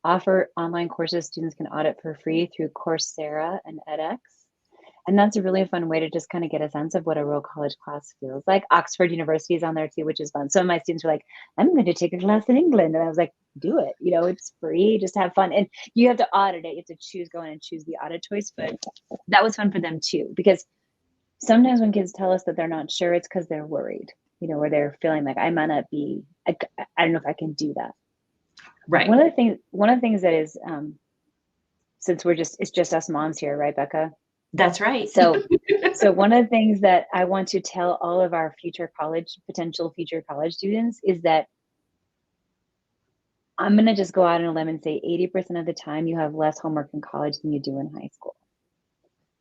offer online courses students can audit for free through Coursera and edX. And that's a really fun way to just kind of get a sense of what a real college class feels like. Oxford University is on there too, which is fun. Some of my students were like, I'm going to take a class in England. And I was like, do it. You know, it's free. Just have fun. And you have to audit it. You have to go in and choose the audit choice. But that was fun for them too, because sometimes when kids tell us that they're not sure, it's because they're worried, you know, or they're feeling like I might not be, I don't know if I can do that.
right.
One of the things that is, since it's just us moms here, right, Becca?
That's right.
So one of the things that I want to tell all of our potential future college students is that I'm going to just go out on a limb and say 80% of the time you have less homework in college than you do in high school.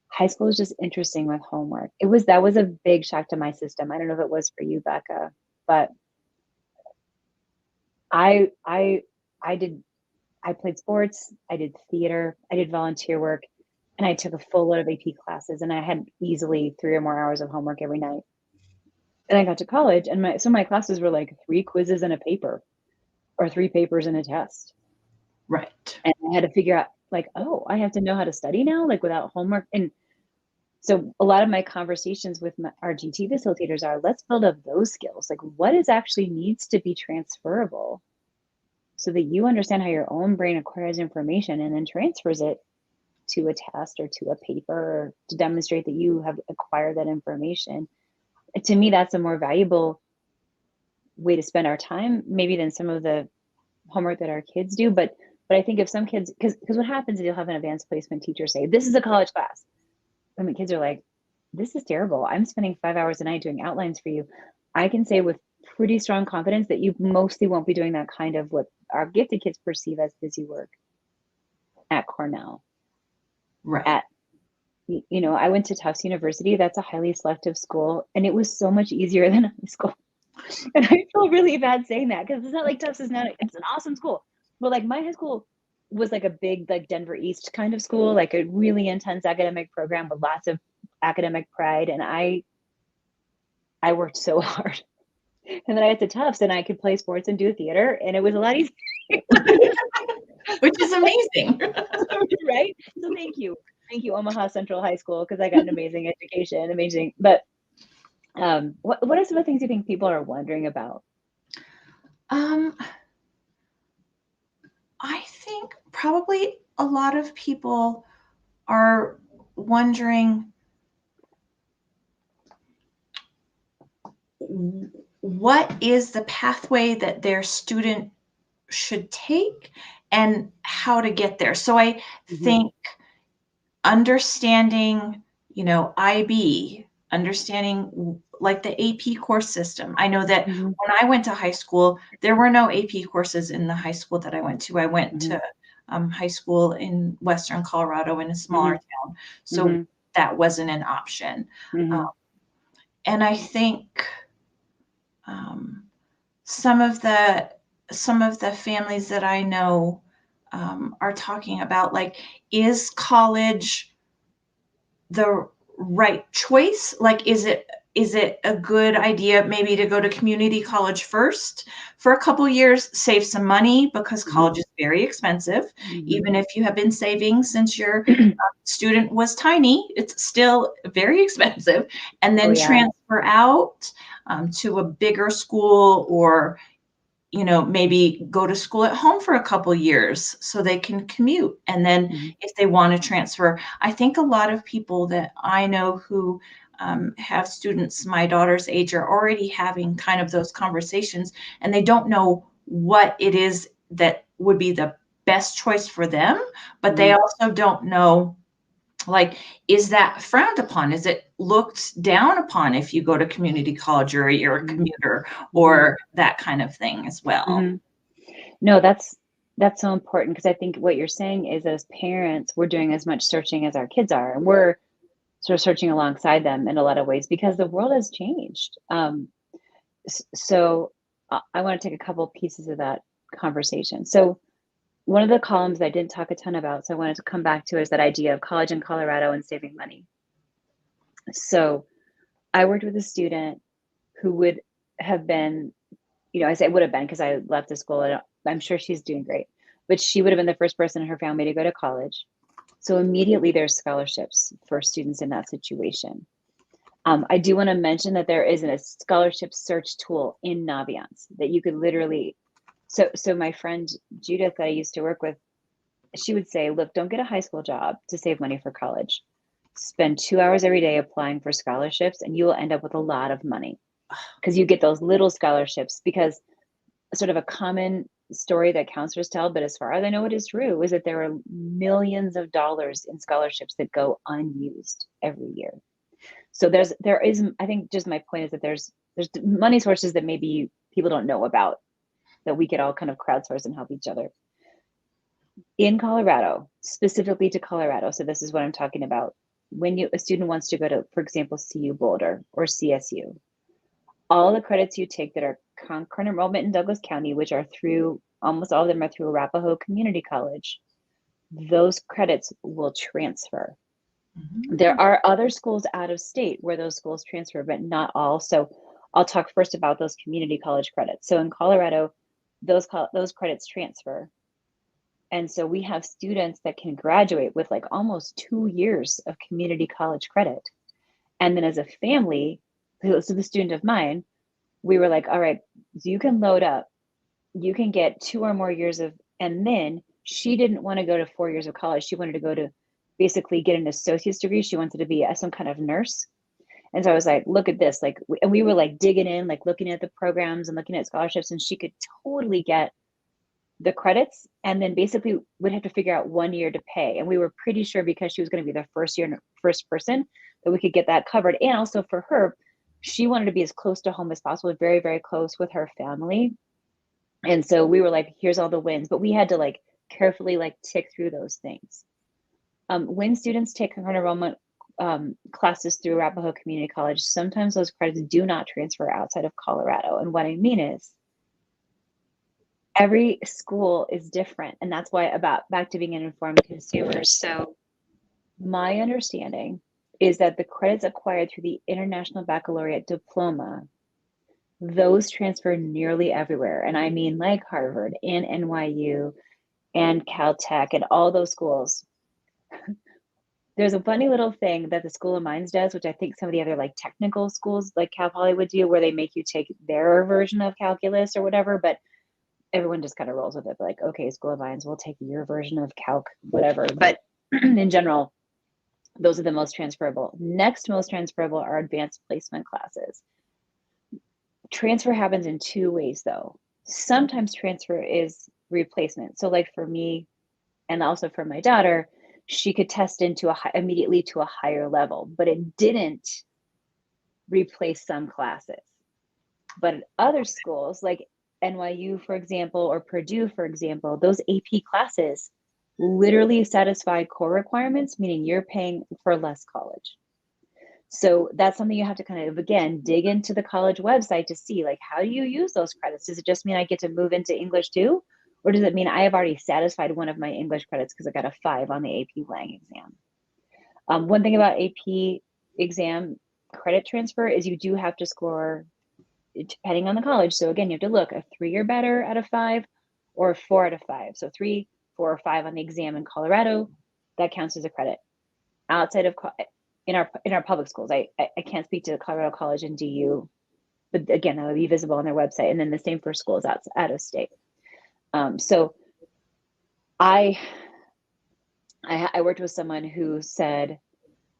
High school is just interesting with homework. That was a big shock to my system. I don't know if it was for you, Becca, but I played sports, I did theater, I did volunteer work, and I took a full load of AP classes, and I had easily 3 or more hours of homework every night. And I got to college, and my classes were like 3 quizzes and a paper, or 3 papers and a test.
Right.
And I had to figure out, like, oh, I have to know how to study now, like without homework. And so a lot of my conversations with our GT facilitators are, let's build up those skills. Like, what is actually needs to be transferable so that you understand how your own brain acquires information and then transfers it to a test or to a paper to demonstrate that you have acquired that information. And to me, that's a more valuable way to spend our time, maybe than some of the homework that our kids do. But I think if some kids, because what happens is you'll have an advanced placement teacher say, this is a college class. I mean, kids are like, this is terrible. I'm spending 5 hours a night doing outlines for you. I can say with pretty strong confidence that you mostly won't be doing that kind of what our gifted kids perceive as busy work at Cornell.
Right.
You know, I went to Tufts University. That's a highly selective school, and it was so much easier than high school. And I feel really bad saying that because it's not like Tufts is not, it's an awesome school. But like my high school was like a big, like Denver East kind of school, like a really intense academic program with lots of academic pride. And I worked so hard. And then I got to Tufts and I could play sports and do theater, and it was a lot easier.
Which is amazing.
Right? So thank you, Omaha Central High School, because I got an amazing education, amazing. But what are some of the things you think people are wondering about?
I think probably a lot of people are wondering what is the pathway that their student should take and how to get there. So I think understanding, you know, IB, understanding like the AP course system. I know that when I went to high school, there were no AP courses in the high school that I went to. I went to high school in Western Colorado in a smaller town. So that wasn't an option. And I think some of the families that I know are talking about, like, is college the right choice? Like, is it is it a good idea maybe to go to community college first for a couple years, save some money because college is very expensive. Even if you have been saving since your student was tiny, it's still very expensive. And then transfer out to a bigger school, or maybe go to school at home for a couple years so they can commute. And then if they want to transfer, I think a lot of people that I know who have students my daughter's age are already having kind of those conversations, and they don't know what it is that would be the best choice for them, but they also don't know, like, is that frowned upon? Is it looked down upon if you go to community college or you're a commuter or that kind of thing as well?
No, that's so important, because I think what you're saying is, as parents, we're doing as much searching as our kids are, and we're sort of searching alongside them in a lot of ways because the world has changed. So I want to take a couple pieces of that conversation. So one of the columns that I didn't talk a ton about, so I wanted to come back to, is that idea of college in Colorado and saving money. So I worked with a student who would have been, I say would have been because I left the school, and I'm sure she's doing great, but she would have been the first person in her family to go to college. So immediately there's scholarships for students in that situation. I do want to mention that there is a scholarship search tool in Naviance that you could literally, so my friend Judith that I used to work with, she would say, look, don't get a high school job to save money for college. Spend 2 hours every day applying for scholarships, and you will end up with a lot of money, because you get those little scholarships. Because sort of a common story that counselors tell, but as far as I know it is true, is that there are millions of dollars in scholarships that go unused every year. So there is, I think, just my point is that there's money sources that maybe people don't know about, that we could all kind of crowdsource and help each other. In Colorado, specifically to Colorado, so this is what I'm talking about. When a student wants to go to, for example, CU Boulder or CSU, all the credits you take that are concurrent enrollment in Douglas County, which are through, almost all of them are through Arapahoe Community College, those credits will transfer. There are other schools out of state where those schools transfer, but not all. So I'll talk first about those community college credits. So in Colorado, those credits transfer. And so we have students that can graduate with like almost 2 years of community college credit. And then as a family, so the student of mine, we were like, all right, so you can load up, you can get 2 or more years of, and then she didn't want to go to 4 years of college. She wanted to go to basically get an associate's degree. She wanted to be some kind of nurse. And so I was like, look at this, like, and we were like digging in, like looking at the programs and looking at scholarships, and she could totally get the credits, and then basically would have to figure out 1 year to pay. And we were pretty sure, because she was going to be the first person, that we could get that covered. And also for her, she wanted to be as close to home as possible, very, very close with her family. And so we were like, here's all the wins, but we had to like carefully like tick through those things. When students take concurrent enrollment classes through Arapahoe Community College, sometimes those credits do not transfer outside of Colorado. And what I mean is, every school is different. And that's why back to being an informed consumer. So my understanding is that the credits acquired through the International Baccalaureate Diploma, those transfer nearly everywhere. And I mean like Harvard and NYU and Caltech and all those schools. There's a funny little thing that the School of Mines does, which I think some of the other like technical schools like Cal Poly would do, where they make you take their version of calculus or whatever, but everyone just kind of rolls with it. Like, okay, School of Mines, we'll take your version of calc, whatever. But in general, those are the most transferable. Next most transferable are advanced placement classes. Transfer happens in 2 ways though. Sometimes transfer is replacement. So like for me, and also for my daughter, she could test into immediately to a higher level, but it didn't replace some classes. But at other schools like NYU, for example, or Purdue, for example, those AP classes literally satisfy core requirements, meaning you're paying for less college. So that's something you have to kind of, again, dig into the college website to see, like, how do you use those credits? Does it just mean I get to move into English too? Or does it mean I have already satisfied one of my English credits because I got a 5 on the AP Lang exam? One thing about AP exam credit transfer is you do have to score depending on the college. So again, you have to look a 3 or better out of 5 or a 4 out of 5. So 3, 4, or 5 on the exam in Colorado, that counts as a credit. Outside of in our public schools, I can't speak to the Colorado College and DU, but again, that would be visible on their website. And then the same for schools out of state. So I worked with someone who said,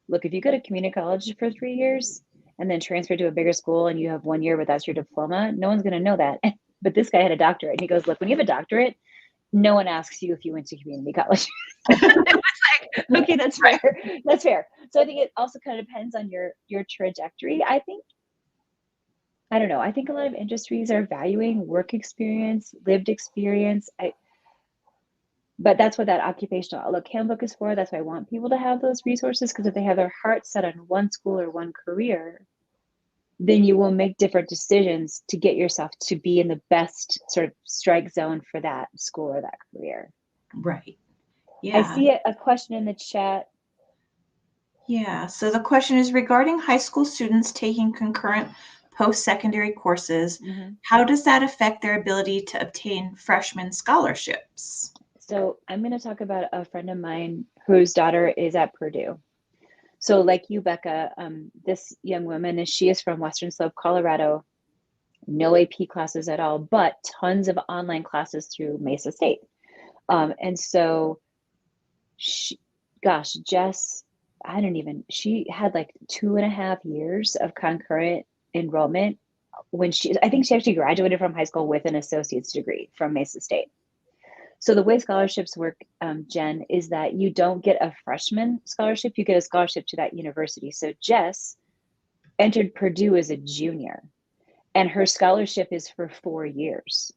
look, if you go to community college for 3 years and then transfer to a bigger school and you have 1 year, but that's your diploma, no one's going to know that. But this guy had a doctorate, and he goes, look, when you have a doctorate, no one asks you if you went to community college. It was like, okay, that's fair. That's fair. So I think it also kind of depends on your trajectory. I don't know. I think a lot of industries are valuing work experience, lived experience. But that's what that occupational outlook handbook is for. That's why I want people to have those resources, because if they have their heart set on one school or one career, then you will make different decisions to get yourself to be in the best sort of strike zone for that school or that career.
Right. Yeah.
I see a question in the chat.
Yeah. So the question is regarding high school students taking concurrent post-secondary courses.
Mm-hmm.
How does that affect their ability to obtain freshman scholarships?
So I'm going to talk about a friend of mine whose daughter is at Purdue. So like you, Becca, this young woman, she is from Western Slope, Colorado, no AP classes at all, but tons of online classes through Mesa State. And so Jess, she had like 2.5 years of concurrent enrollment I think she actually graduated from high school with an associate's degree from Mesa State. So the way scholarships work, Jen, is that you don't get a freshman scholarship, you get a scholarship to that university. So Jess entered Purdue as a junior, and her scholarship is for 4 years.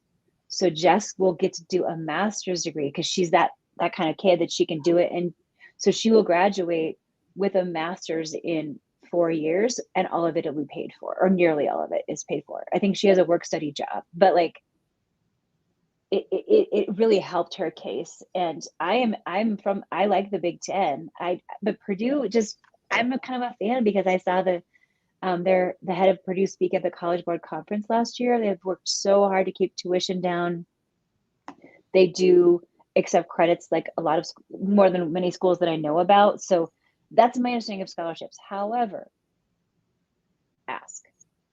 So Jess will get to do a master's degree because she's that kind of kid that she can do it. And so she will graduate with a master's in 4 years, and all of it will be paid for, or nearly all of it is paid for. I think she has a work study job, but like, it really helped her case. And I like the Big Ten. But Purdue, I'm a kind of a fan because I saw the head of Purdue speak at the College Board Conference last year. They've worked so hard to keep tuition down. They do accept credits like more than many schools that I know about. So that's my understanding of scholarships. However, ask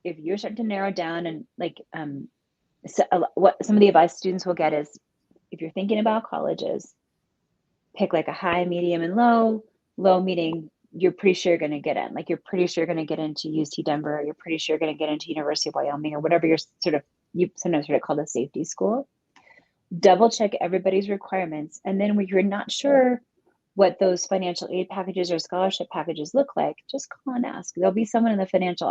if you're starting to narrow down, and like so what some of the advice students will get is, if you're thinking about colleges, pick like a high, medium, and low. Low meaning you're pretty sure you're going to get in. Like you're pretty sure you're going to get into UC Denver, or you're pretty sure you're going to get into University of Wyoming, or whatever you sometimes heard it called a safety school. Double check everybody's requirements. And then when you're not sure what those financial aid packages or scholarship packages look like, just call and ask. There'll be someone in the financial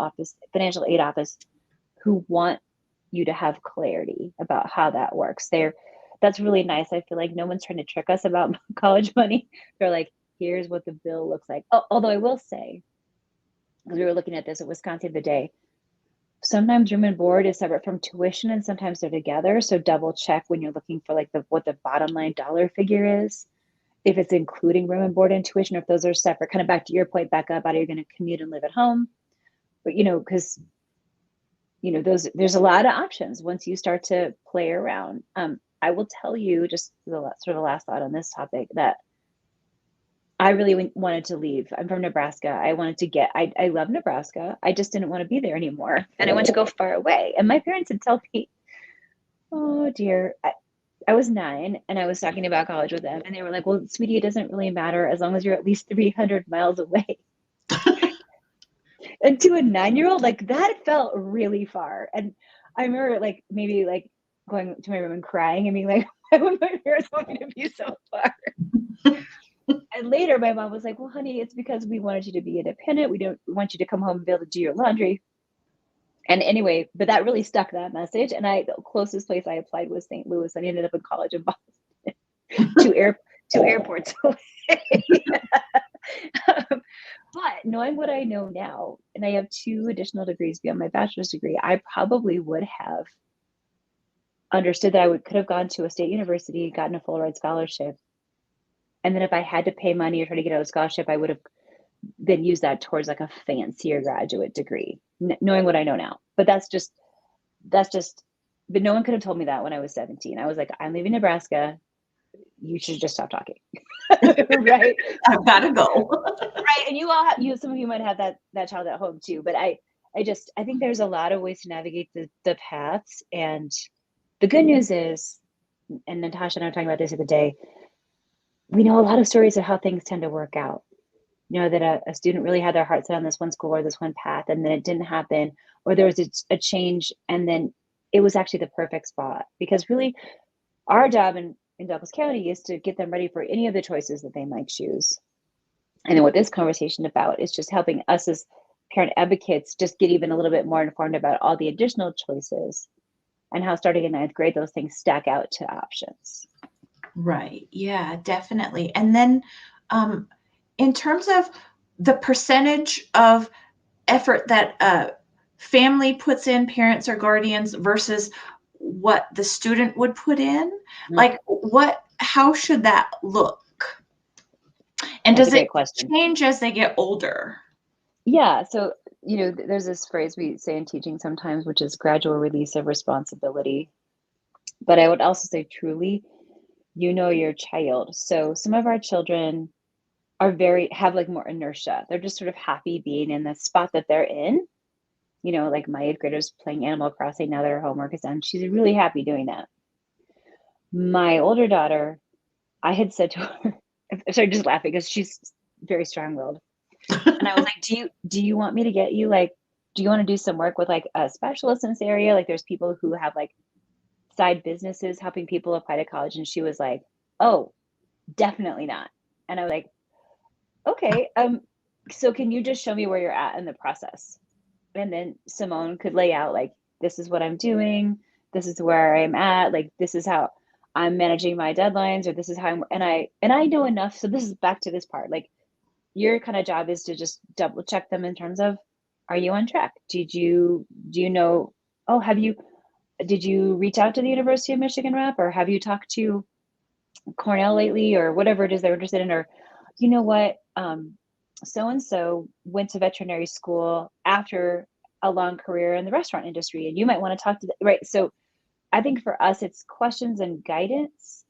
aid office who want you to have clarity about how that works. That's really nice. I feel like no one's trying to trick us about college money. They're like, here's what the bill looks like. Although I will say, because we were looking at this at Wisconsin the other day, sometimes room and board is separate from tuition, and sometimes they're together. So double check when you're looking for like what the bottom line dollar figure is, if it's including room and board and tuition, or if those are separate. Kind of back to your point, Becca, about are you going to commute and live at home? But because there's a lot of options once you start to play around. I will tell you, just sort of the last thought on this topic, that I really wanted to leave. I'm from Nebraska. I love Nebraska. I just didn't want to be there anymore. And I wanted to go far away. And my parents would tell me, oh dear, I was 9 and I was talking about college with them. And they were like, well, sweetie, it doesn't really matter as long as you're at least 300 miles away. And to a 9-year-old, like that felt really far. And I remember like maybe like going to my room and crying and being like, why would my parents want me to be so far? And later my mom was like, well, honey, it's because we wanted you to be independent. We don't want you to come home and be able to do your laundry. And anyway, but that really stuck, that message. And the closest place I applied was St. Louis. I ended up in college in Boston, two airports away. But knowing what I know now, and I have 2 additional degrees beyond my bachelor's degree, I probably would have understood that I could have gone to a state university, gotten a full ride scholarship. And then if I had to pay money or try to get out of scholarship, I would have then use that towards like a fancier graduate degree, knowing what I know now. But that's just, but no one could have told me that when I was 17. I was like, I'm leaving Nebraska. You should just stop talking. Right.
I've got to go.
Right. And you all have, some of you might have that child at home too. But I think there's a lot of ways to navigate the paths. And the good news is, and Natasha and I were talking about this the other day, we know a lot of stories of how things tend to work out. You know, that a student really had their heart set on this one school or this one path, and then it didn't happen, or there was a change, and then it was actually the perfect spot. Because really, our job in Douglas County is to get them ready for any of the choices that they might choose. And then what this conversation about is just helping us as parent advocates just get even a little bit more informed about all the additional choices and how starting in 9th grade, those things stack out to options.
Right. Yeah, definitely. And then in terms of the percentage of effort that family puts in, parents or guardians, versus what the student would put in, like how should that look? And
That's
does it change as they get older?
Yeah. So, you know, there's this phrase we say in teaching sometimes, which is gradual release of responsibility. But I would also say truly, you know, your child. So some of our children have like more inertia. They're just sort of happy being in the spot that they're in. You know, like my 8th grader's playing Animal Crossing now that her homework is done. She's really happy doing that. My older daughter, I had said to her, I started just laughing because she's very strong-willed. And I was like, do you want me to get you, like, do you want to do some work with like a specialist in this area? Like there's people who have like side businesses helping people apply to college. And she was like, oh, definitely not. And I was like, okay, so can you just show me where you're at in the process? And then Simone could lay out like, this is what I'm doing. This is where I'm at. Like, this is how I'm managing my deadlines, or this is how and I know enough. So this is back to this part. Like, your kind of job is to just double check them in terms of, are you on track? Do you know, did you reach out to the University of Michigan rep, or have you talked to Cornell lately, or whatever it is they're interested in? Or, you know what, so-and-so went to veterinary school after a long career in the restaurant industry, and you might want to talk to them, right? So I think for us, it's questions and guidance.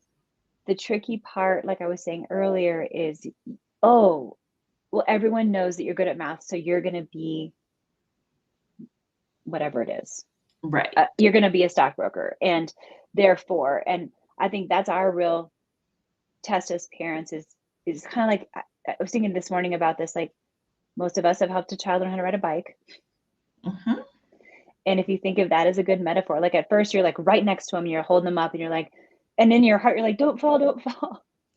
The tricky part, like I was saying earlier, is, well, everyone knows that you're good at math, so you're going to be whatever it is.
Right.
You're going to be a stockbroker, and therefore, and I think that's our real test as parents is kind of like, I was thinking this morning about this, like most of us have helped a child learn how to ride a bike.
Mm-hmm.
And if you think of that as a good metaphor, like at first you're like right next to them, and you're holding them up, and you're like, and in your heart, you're like, don't fall.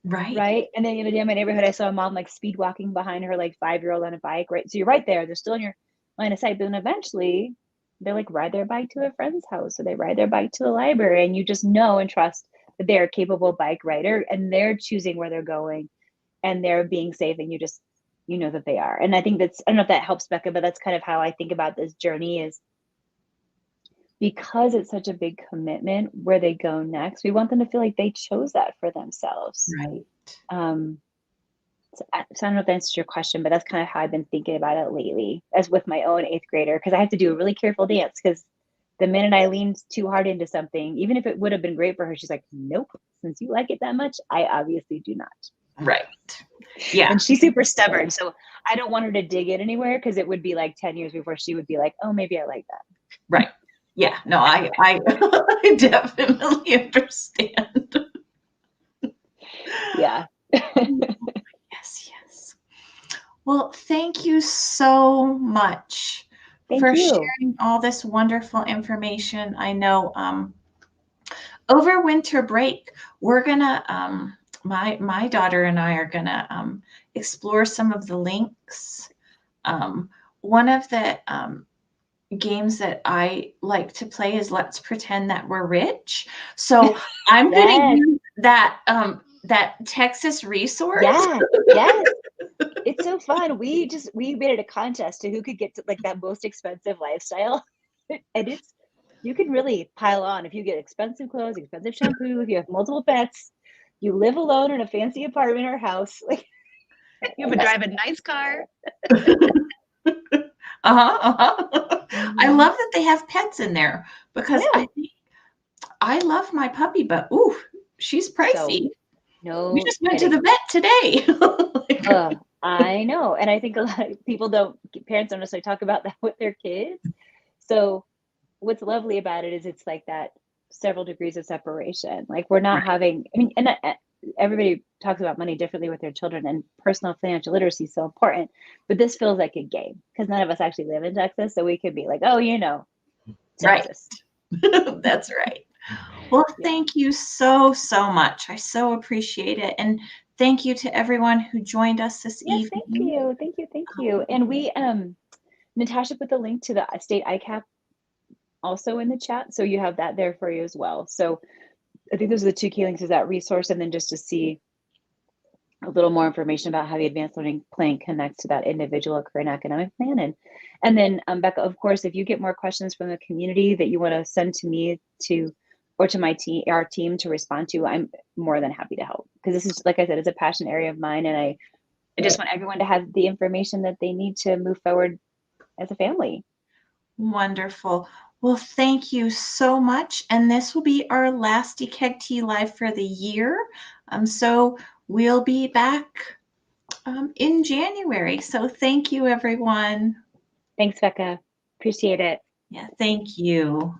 Right.
Right. And then the other day in my neighborhood, I saw a mom like speed walking behind her like 5-year-old on a bike. Right. So you're right there. They're still in your line of sight. But then eventually they like ride their bike to a friend's house, or they ride their bike to the library, and you just know and trust that they're a capable bike rider, and they're choosing where they're going, and they're being safe, and you know that they are. And I think I don't know if that helps, Becca, but that's kind of how I think about this journey, is because it's such a big commitment where they go next. We want them to feel like they chose that for themselves.
Right.
So I don't know if that answers your question, but that's kind of how I've been thinking about it lately, as with my own 8th grader, because I have to do a really careful dance, because the minute I leaned too hard into something, even if it would have been great for her, she's like, nope, since you like it that much, I obviously do not.
Right. Yeah.
And she's super stubborn. So I don't want her to dig in anywhere, because it would be like 10 years before she would be like, oh, maybe I like that.
Right. Yeah. No, I definitely understand.
Yeah.
Yes. Well, thank you so much for sharing all this wonderful information. I know over winter break, we're gonna my daughter and I are gonna explore some of the links. One of the games that I like to play is Let's Pretend That We're Rich. So I'm going to use that Texas resource.
Yes. It's so fun. We made it a contest to who could get to like that most expensive lifestyle. And you can really pile on if you get expensive clothes, expensive shampoo, if you have multiple pets, you live alone in a fancy apartment or house. Like, You have to drive a nice car.
I love that they have pets in there because
Yeah.
I love my puppy, but ooh, she's pricey.
No
We just went to
kidding.
the vet today.
I know. And I think a lot of parents don't necessarily talk about that with their kids. So what's lovely about it is it's like that several degrees of separation. Like we're not having, I mean, and everybody talks about money differently with their children, and personal financial literacy is so important, but this feels like a game because none of us actually live in Texas. So we could be like, oh, Texas.
Right. That's right. Well, thank you so much. I so appreciate it. And thank you to everyone who joined us this evening.
Thank you. And we, Natasha put the link to the state ICAP also in the chat. So you have that there for you as well. So I think those are the two key links, is that resource, and then just to see a little more information about how the advanced learning plan connects to that individual career and academic plan. And then Becca, of course, if you get more questions from the community that you want to send to me or to our team to respond to, I'm more than happy to help, because this is, like I said, it's a passion area of mine, and I just want everyone to have the information that they need to move forward as a family.
Wonderful. Well, thank you so much. And this will be our last DCAGT Live for the year. So we'll be back in January. So thank you, everyone.
Thanks, Becca. Appreciate it.
Yeah, thank you.